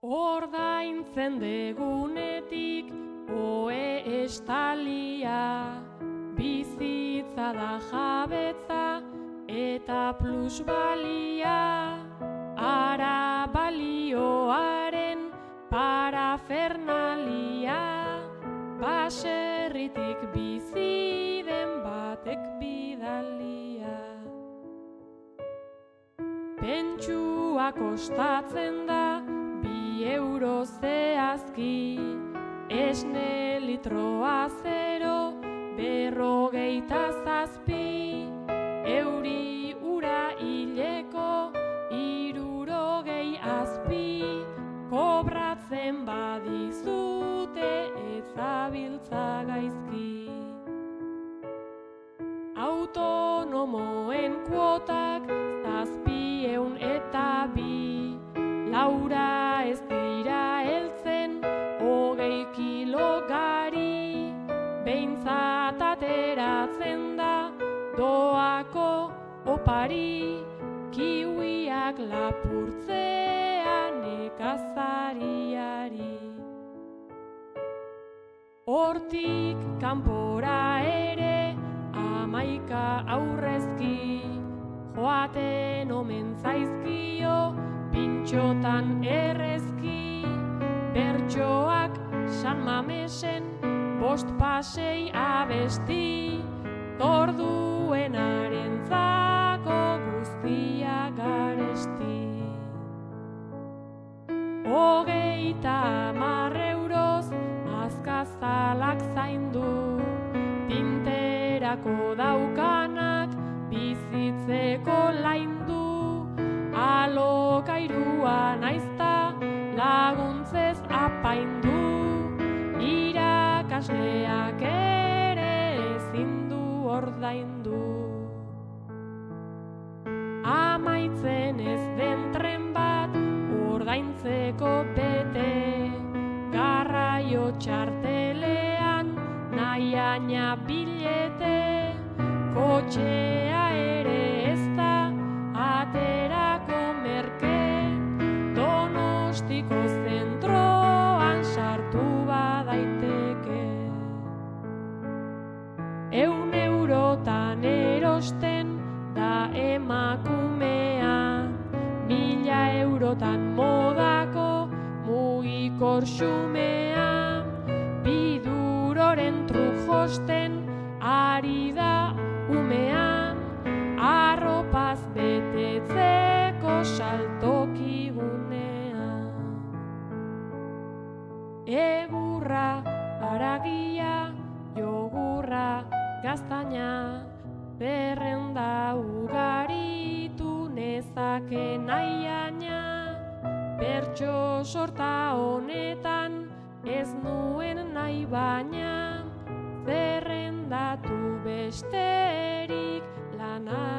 Ordaintzen degunetik ohe estalia, bizitza da jabetza eta plusbalia, ara balioaren parafernalia, baserritik bizi den batek bidalia. Pentsua kostatzen da 2 euro zehazki, esne litroa 0,57, euri ura hileko 60 azpi, kobratzen badizute ez zabiltza gaizki. Autonomoen kuotak 702, laura ez dira heltzen 20 kilo gari, behintzat ateratzen da doako opari, kiwiak lapurtzean nekazariari. Hortik kanpora ere 11 aurrezki, joaten omen zaizkio pintxotan errezki, bertsoak San Mamesen 5 pasei abesti, torduenarentzako guztia garesti. 30 euroz azkazalak zaindu, tinterako daukanak bizitzeko laindu, alokairua naizta laguntzez apaindu, irakasleak ere ezin du ordaindu. Amaitzen ez den tren bat ordaintzeko bete, garraio txartelean nahiaina bilete, kotxea ere ez da aterako merke, Donostiko zentroan sartu badaiteke. 100 eurotan erosten da emakumea, 1000 eurotan modako mugikor xumea, 2 duroren truk josten ari da umea, arropaz betetzeko saltoki gunea. Egurra, haragia, jogurra, gaztaina, zerrenda ugaritu nezake nahiaina, bertso sorta honetan ez nuen nahi baina, zerrendatu besterik lana